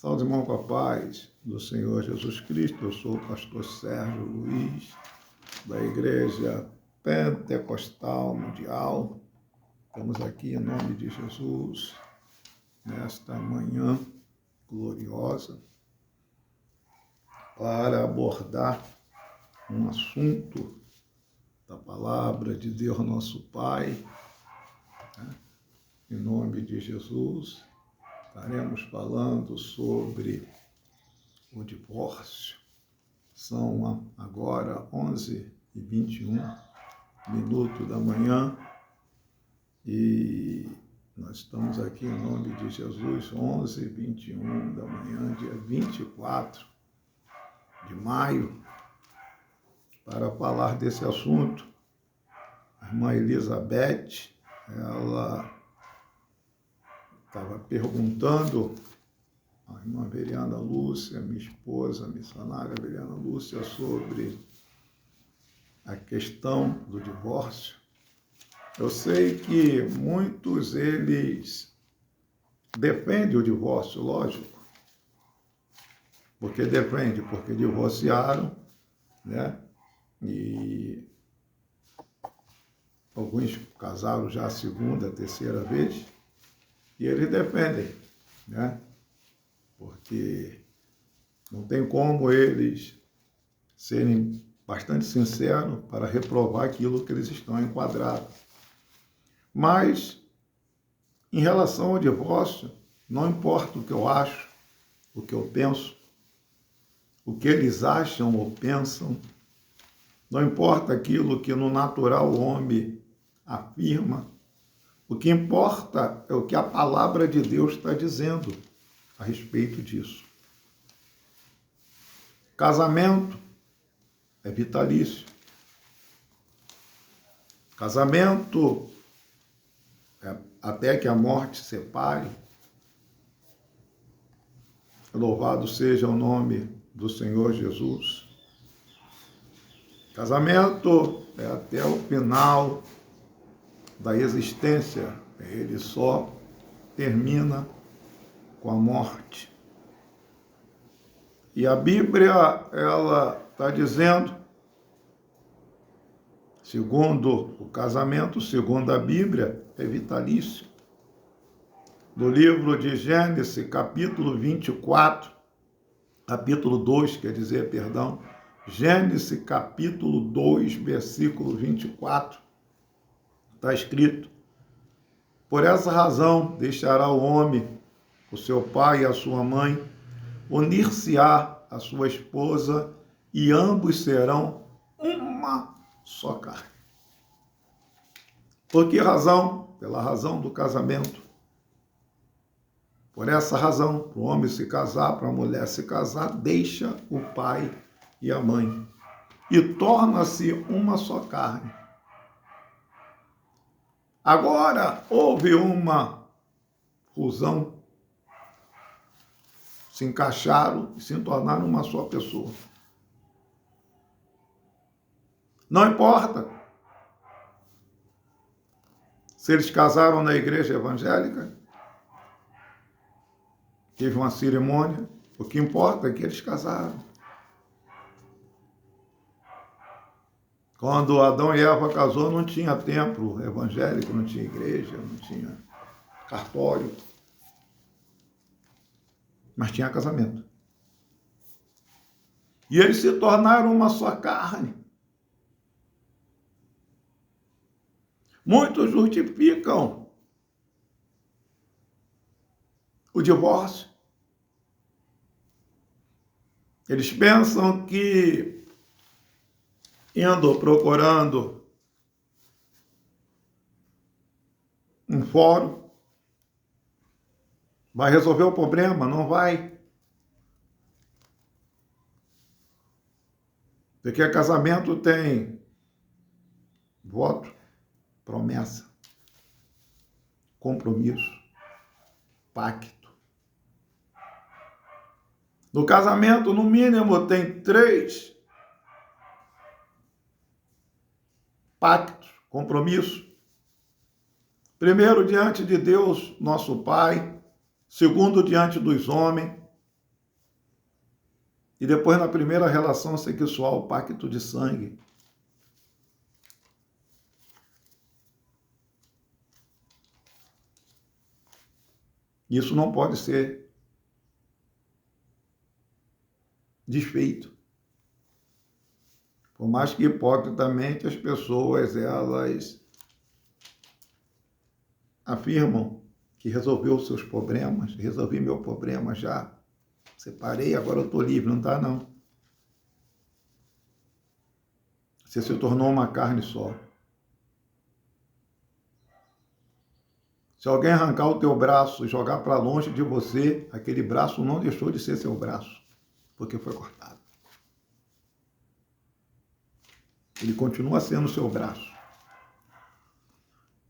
Saúde, irmão, com a paz do Senhor Jesus Cristo. Eu sou o pastor Sérgio Luiz, da Igreja Pentecostal Mundial. Estamos aqui em nome de Jesus, nesta manhã gloriosa, para abordar um assunto da palavra de Deus nosso Pai, em nome de Jesus. Estaremos falando sobre o divórcio. São agora 11h21 da manhã e nós estamos aqui em nome de Jesus, 11h21 da manhã, dia 24 de maio, para falar desse assunto. A irmã Elizabeth, ela estava perguntando a irmã Veriana Lúcia, minha esposa, a missionária Veriana Lúcia, sobre a questão do divórcio. Eu sei que muitos eles defendem o divórcio, lógico, porque divorciaram, né? E alguns casaram já a segunda, a terceira vez, e eles defendem, né? Porque não tem como eles serem bastante sinceros para reprovar aquilo que eles estão enquadrados. Mas, em relação ao divórcio, não importa o que eu acho, o que eu penso, o que eles acham ou pensam, não importa aquilo que no natural o homem afirma, o que importa é o que a palavra de Deus está dizendo a respeito disso. Casamento é vitalício. Casamento é até que a morte separe. Louvado seja o nome do Senhor Jesus. Casamento é até o final da existência. Ele só termina com a morte. E a Bíblia, ela está dizendo, segundo o casamento, segundo a Bíblia, é vitalício. No livro de Gênesis, capítulo 24, capítulo 2, Gênesis, capítulo 2, versículo 24, está escrito: por essa razão deixará o homem o seu pai e a sua mãe, unir-se-á a sua esposa, e ambos serão uma só carne. Por que razão? Pela razão do casamento. Por essa razão, para o homem se casar, para a mulher se casar, deixa o pai e a mãe e torna-se uma só carne. Agora, houve uma fusão, se encaixaram e se tornaram uma só pessoa. Não importa se eles casaram na igreja evangélica, teve uma cerimônia, o que importa é que eles casaram. Quando Adão e Eva casou, não tinha templo evangélico, não tinha igreja, não tinha cartório, mas tinha casamento. E eles se tornaram uma só carne. Muitos justificam o divórcio. Eles pensam que indo procurando um fórum vai resolver o problema. Não vai. Porque casamento tem voto, promessa, compromisso, pacto. No casamento, no mínimo, tem 3 pactos, compromissos. Primeiro, diante de Deus, nosso Pai. Segundo, diante dos homens. E depois, na primeira relação sexual, o pacto de sangue. Isso não pode ser desfeito. Por mais que hipocritamente as pessoas, elas afirmam que resolveu os seus problemas, resolvi meu problema já, separei, agora eu estou livre. Não está, não. Você se tornou uma carne só. Se alguém arrancar o teu braço e jogar para longe de você, aquele braço não deixou de ser seu braço, porque foi cortado. Ele continua sendo seu braço.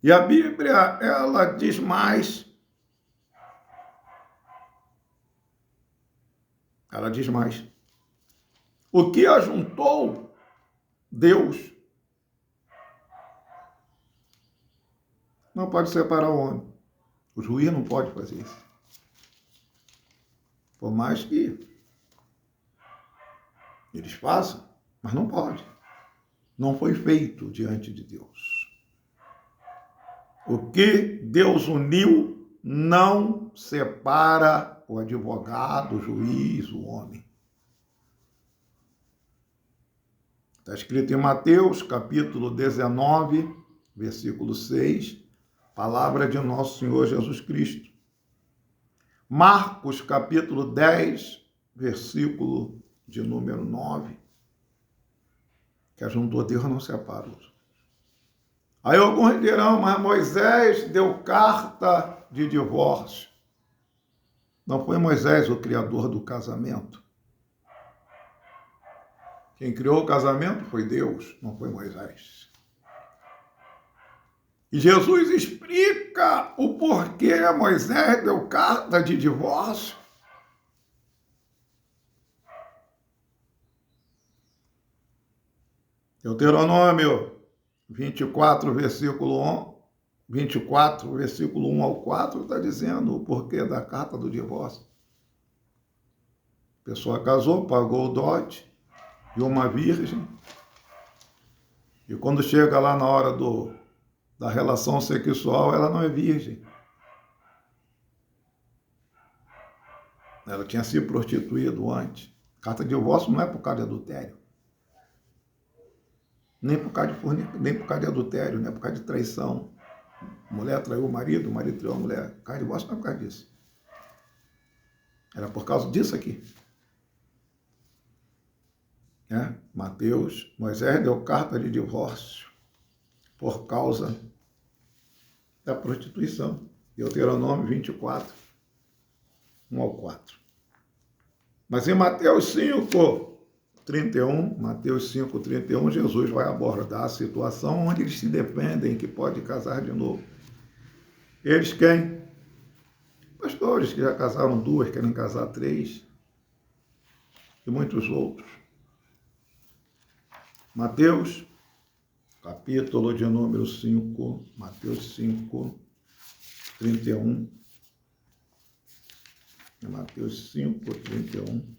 E a Bíblia, ela diz mais. Ela diz mais. O que ajuntou Deus não pode separar o homem. O juiz não pode fazer isso. Por mais que eles façam, mas não pode. Não foi feito diante de Deus. O que Deus uniu não separa o advogado, o juiz, o homem. Está escrito em Mateus, capítulo 19, versículo 6, palavra de nosso Senhor Jesus Cristo. Marcos, capítulo 10, versículo de número 9, que ajuntou Deus não separa. Aí alguns dirão, mas Moisés deu carta de divórcio. Não foi Moisés o criador do casamento. Quem criou o casamento foi Deus, não foi Moisés. E Jesus explica o porquê Moisés deu carta de divórcio. Deuteronômio 24, versículo 1 ao 4, está dizendo o porquê da carta do divórcio. A pessoa casou, pagou o dote de uma virgem, e quando chega lá na hora da relação sexual, ela não é virgem. Ela tinha se prostituído antes. Carta de divórcio não é por causa de adultério. Nem por causa de adultério, nem por causa de traição. A mulher traiu o marido traiu a mulher. Carta de divórcio não é por causa disso. Era por causa disso aqui. Mateus, Moisés deu carta de divórcio por causa da prostituição. Deuteronômio 24, 1 ao 4. Mas em Mateus 5, 31, Mateus 5, 31, Jesus vai abordar a situação onde eles se defendem que pode casar de novo. Eles quem? Pastores que já casaram 2, querem casar 3, e muitos outros. Mateus, capítulo de número 5, Mateus 5, 31. Mateus 5, 31.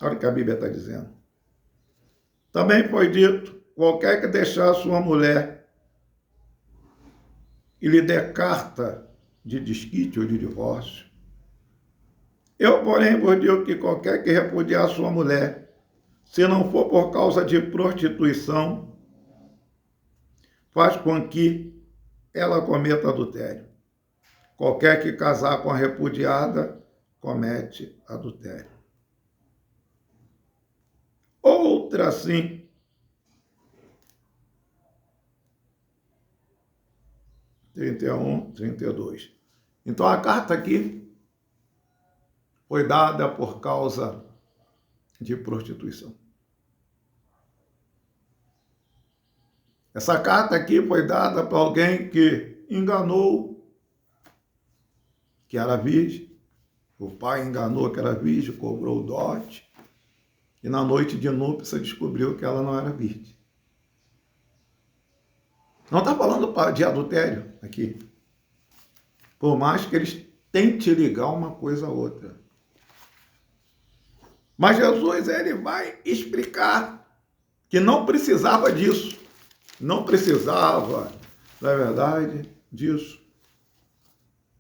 Olha o que a Bíblia está dizendo. Também foi dito, qualquer que deixar sua mulher e lhe der carta de desquite ou de divórcio, eu, porém, vos digo que qualquer que repudiar sua mulher, se não for por causa de prostituição, faz com que ela cometa adultério. Qualquer que casar com a repudiada, comete adultério. Outra assim, trinta e 32. Então a carta aqui foi dada por causa de prostituição. Essa carta aqui foi dada para alguém que enganou que era virgem. O pai enganou que era virgem, cobrou o dote. E na noite de núpcia descobriu que ela não era virgem. Não está falando de adultério aqui. Por mais que eles tente ligar uma coisa a outra. Mas Jesus, ele vai explicar que não precisava disso. Não precisava, na verdade, disso.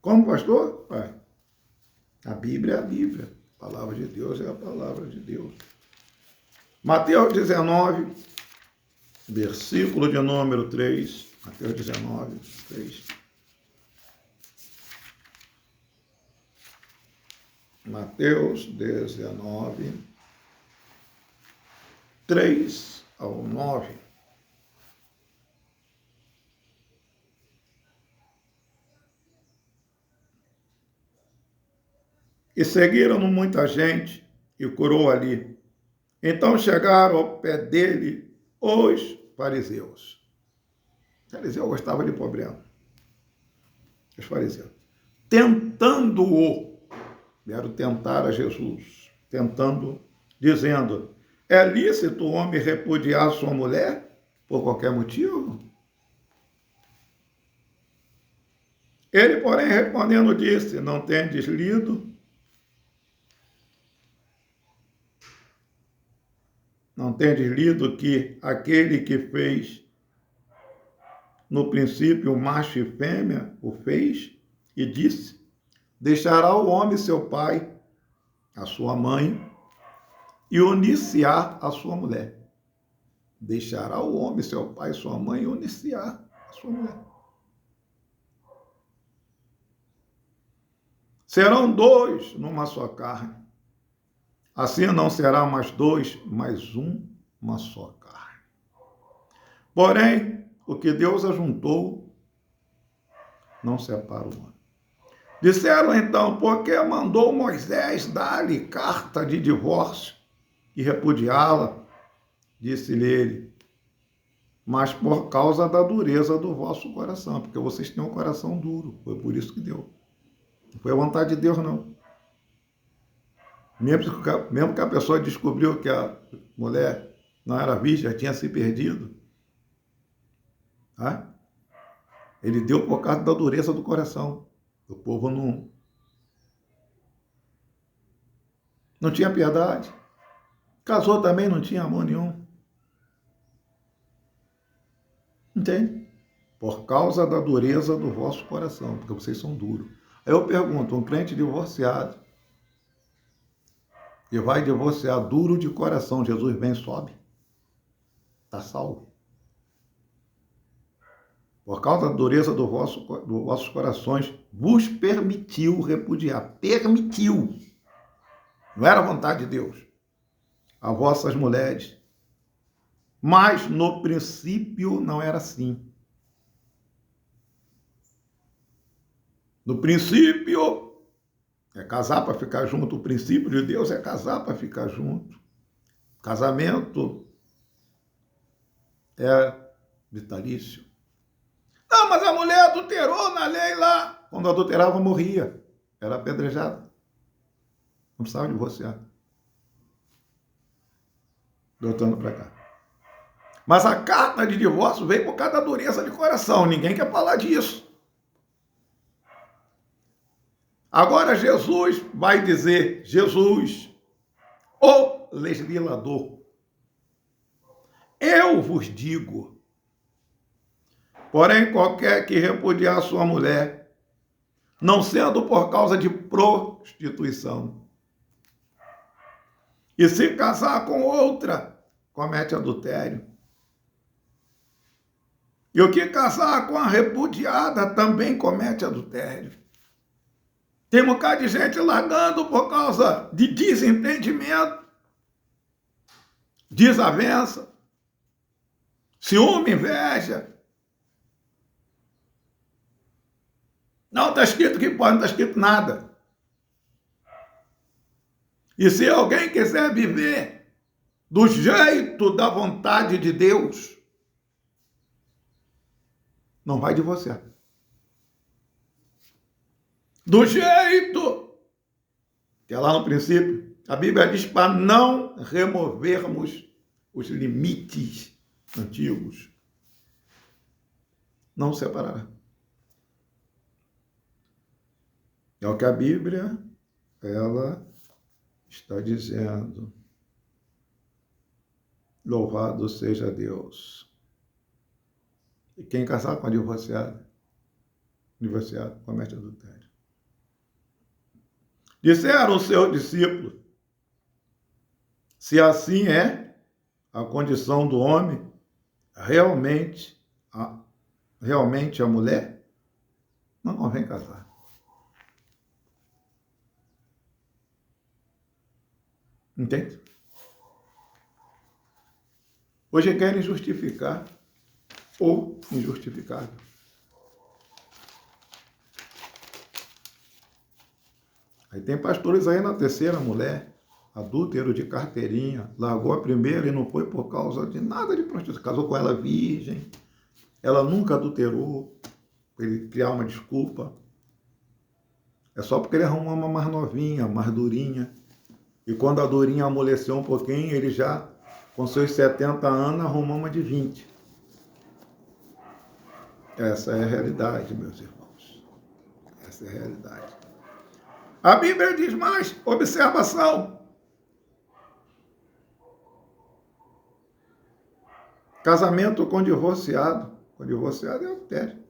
Como, pastor? A Bíblia é a Bíblia. A palavra de Deus é a palavra de Deus. Mateus 19, versículo de número 3. Mateus 19, 3. Mateus 19, 3 ao 9. E seguiram-no muita gente e curou ali. Então chegaram ao pé dele os fariseus. O fariseu gostava de problema. Os fariseus. Tentando-o. Vieram tentar a Jesus. Tentando, dizendo, é lícito o homem repudiar sua mulher por qualquer motivo? Ele, porém, respondendo, disse, não tendes lido? Não tendes lido que aquele que fez no princípio macho e fêmea o fez e disse, deixará o homem seu pai, a sua mãe, e unir-se-á a sua mulher. Deixará o homem seu pai, sua mãe, e unir-se-á a sua mulher. Serão dois numa só carne. Assim não será mais dois, mas uma só carne. Porém, o que Deus ajuntou, não separa o homem. Disseram então, porque mandou Moisés dar-lhe carta de divórcio e repudiá-la? Disse-lhe ele, mas por causa da dureza do vosso coração, porque vocês têm um coração duro, foi por isso que deu. Não foi a vontade de Deus, não. Mesmo que a pessoa descobriu que a mulher não era virgem, já tinha se perdido, tá? Ele deu por causa da dureza do coração. O povo não tinha piedade. Casou também, não tinha amor nenhum. Entende? Por causa da dureza do vosso coração, porque vocês são duros. Aí eu pergunto, um crente divorciado, e vai divorciar duro de coração, Jesus vem e sobe? Está salvo. Por causa da dureza dos vossos corações, vos permitiu repudiar. Permitiu. Não era vontade de Deus. A vossas mulheres. Mas no princípio não era assim. No princípio é casar para ficar junto. O princípio de Deus é casar para ficar junto. Casamento é vitalício. Não, mas a mulher adulterou na lei lá. Quando adulterava, morria. Era apedrejada. Não precisava divorciar. Voltando para cá. Mas a carta de divórcio veio por causa da dureza de coração. Ninguém quer falar disso. Agora Jesus vai dizer, Jesus, o legislador, eu vos digo, porém qualquer que repudiar sua mulher, não sendo por causa de prostituição, e se casar com outra, comete adultério. E o que casar com a repudiada também comete adultério. Tem um bocado de gente largando por causa de desentendimento, desavença, ciúme, inveja. Não está escrito que pode, não está escrito nada. E se alguém quiser viver do jeito da vontade de Deus, não vai divorciar. Do jeito que é lá no princípio, a Bíblia diz para não removermos os limites antigos. Não separará. É o que a Bíblia, ela está dizendo. Louvado seja Deus. E quem casar com a divorciado comete adultério. Disseram os seus discípulos, se assim é a condição do homem, realmente a mulher, não convém casar. Entende? Hoje querem justificar o injustificável. Aí tem pastores aí na terceira mulher, adúltero de carteirinha, largou a primeira e não foi por causa de nada de prostituição. Casou com ela virgem, ela nunca adulterou, para ele criar uma desculpa. É só porque ele arrumou uma mais novinha, mais durinha. E quando a durinha amoleceu um pouquinho, ele já, com seus 70 anos, arrumou uma de 20. Essa é a realidade, meus irmãos. Essa é a realidade. A Bíblia diz mais, observação. Casamento com divorciado. Com divorciado é adultério.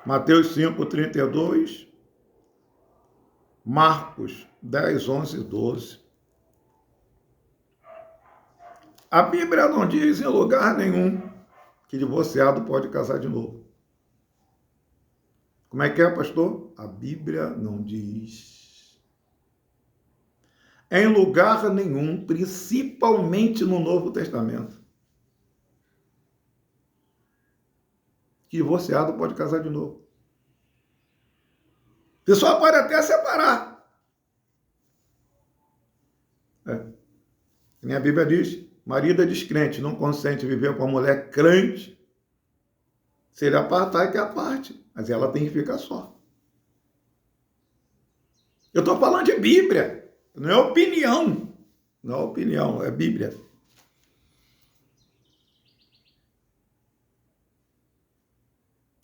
Mateus 5:32, Marcos 10:11-12. A Bíblia não diz em lugar nenhum que divorciado pode casar de novo. Como é que é, pastor? A Bíblia não diz. Em lugar nenhum, principalmente no Novo Testamento, que divorciado pode casar de novo. A pessoa pode até separar. A Bíblia diz, marido é descrente, não consente viver com a mulher crente, se ele apartar, que é a parte, mas ela tem que ficar só. Eu estou falando de Bíblia, não é opinião. Não é opinião, é Bíblia.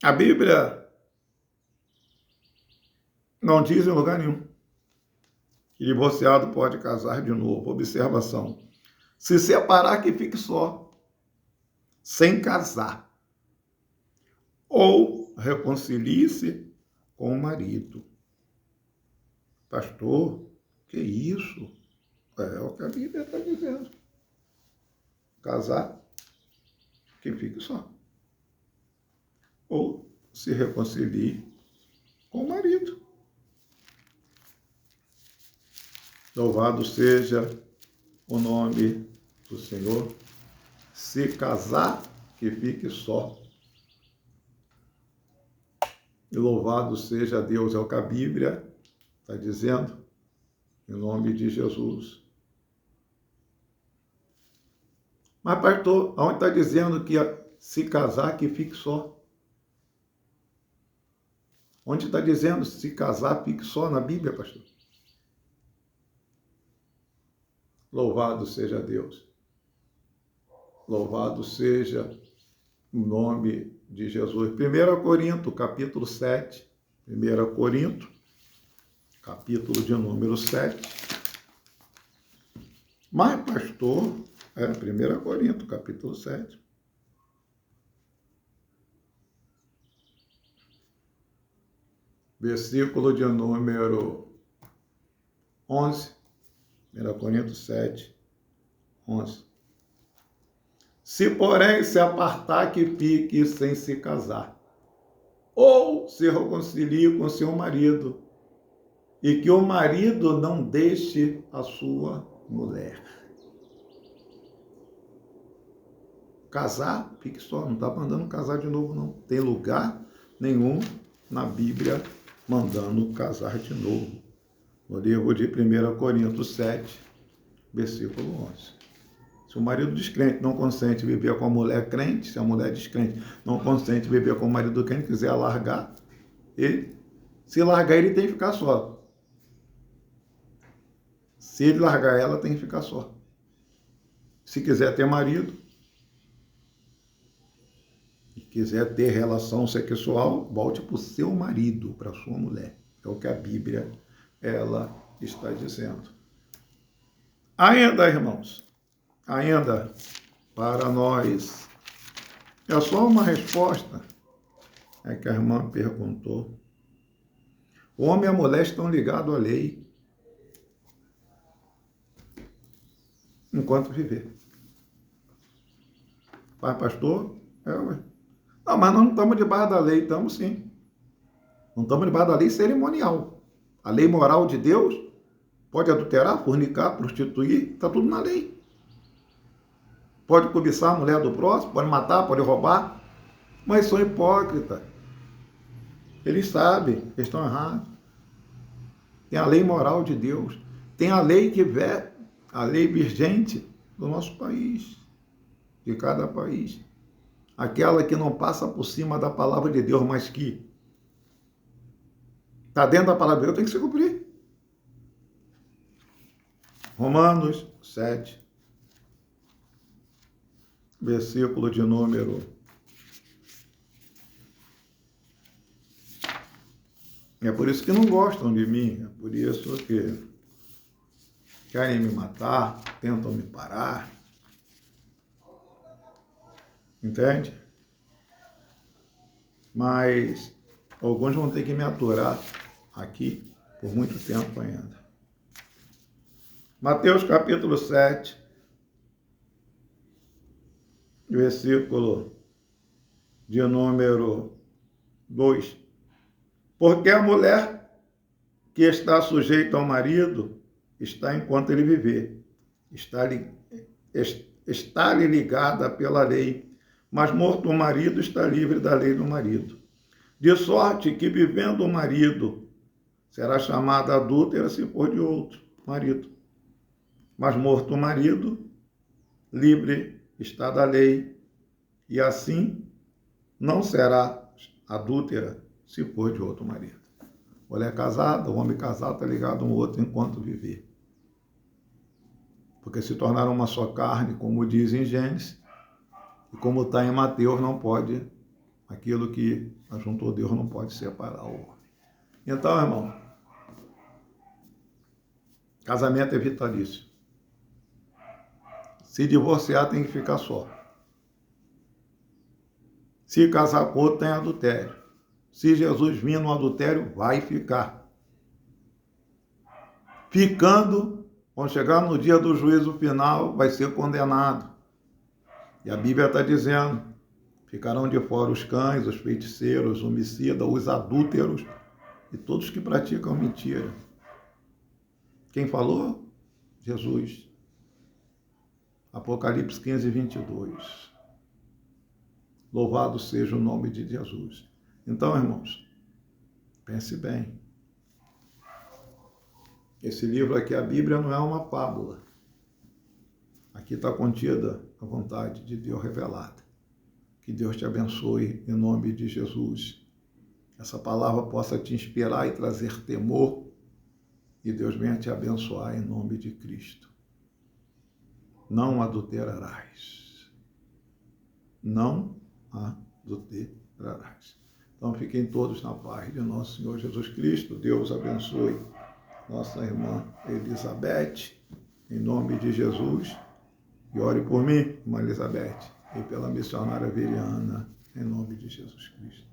A Bíblia não diz em lugar nenhum que divorciado pode casar de novo. Observação. Se separar, que fique só, sem casar. Ou reconcilie-se com o marido. Pastor, que isso? É o que a Bíblia está dizendo. Casar, que fique só. Ou se reconcilie com o marido. Louvado seja o nome do Senhor. Se casar, que fique só. E louvado seja Deus, é o que a Bíblia está dizendo, em nome de Jesus. Mas, pastor, aonde está dizendo que se casar, que fique só? Onde está dizendo se casar, fique só na Bíblia, pastor? Louvado seja Deus. Louvado seja o nome de Jesus. 1 Corinto, capítulo 7. 1 Corinto, capítulo de número 7. Mas, pastor, 1 Corinto, capítulo 7. Versículo de número 11. 1 Coríntios 7, 11. Se, porém, se apartar, que fique sem se casar, ou se reconcilie com seu marido, e que o marido não deixe a sua mulher. Casar, fique só, não está mandando casar de novo, não. Tem lugar nenhum na Bíblia mandando casar de novo. No livro de 1 Coríntios 7, versículo 11. Se o marido descrente não consente viver com a mulher crente, se a mulher descrente não consente viver com o marido crente, quiser largar, se largar ele tem que ficar só. Se ele largar ela, tem que ficar só. Se quiser ter marido, quiser ter relação sexual, volte para o seu marido, para a sua mulher. É o que a Bíblia, ela está dizendo. Ainda, irmãos, ainda para nós, é só uma resposta, é que a irmã perguntou. O homem e a mulher estão ligados à lei enquanto viver. Pai, pastor? Ué. Não, mas nós não estamos debaixo da lei, estamos sim. Não estamos debaixo da lei cerimonial. A lei moral de Deus pode adulterar, fornicar, prostituir, está tudo na lei. Pode cobiçar a mulher do próximo, pode matar, pode roubar, mas são hipócritas. Eles sabem que estão errados. Tem a lei moral de Deus, tem a lei a lei vigente do nosso país, de cada país. Aquela que não passa por cima da palavra de Deus, mas que está dentro da palavra de Deus, tem que se cumprir. Romanos 7, versículo de número 1. É por isso que não gostam de mim, é por isso que querem me matar, tentam me parar. Entende? Mas alguns vão ter que me aturar aqui por muito tempo ainda. Mateus capítulo 7, versículo de número 2. Porque a mulher que está sujeita ao marido está enquanto ele viver, está-lhe ligada pela lei, mas morto o marido está livre da lei do marido. De sorte que, vivendo o marido, será chamada adúltera se for de outro marido. Mas morto o marido, livre está da lei, e assim não será adúltera se for de outro marido. Mulher casada, o homem casado está ligado um ao outro enquanto viver. Porque se tornaram uma só carne, como diz em Gênesis, e como está em Mateus, não pode, aquilo que ajuntou Deus não pode separar o homem. Então, irmão, casamento é vitalício. Se divorciar, tem que ficar só. Se casar com outro, tem adultério. Se Jesus vir no adultério, vai ficar. Ficando, quando chegar no dia do juízo final, vai ser condenado. E a Bíblia está dizendo, ficarão de fora os cães, os feiticeiros, os homicidas, os adúlteros e todos que praticam mentira. Quem falou? Jesus. Apocalipse 15, 22. Louvado seja o nome de Jesus. Então, irmãos, pense bem. Esse livro aqui, a Bíblia, não é uma fábula. Aqui está contida a vontade de Deus revelada. Que Deus te abençoe em nome de Jesus. Essa palavra possa te inspirar e trazer temor. E Deus venha te abençoar em nome de Cristo. Não adulterarás. Não adulterarás. Então fiquem todos na paz de nosso Senhor Jesus Cristo. Deus abençoe nossa irmã Elizabeth, em nome de Jesus. E ore por mim, irmã Elizabeth, e pela missionária Veriana, em nome de Jesus Cristo.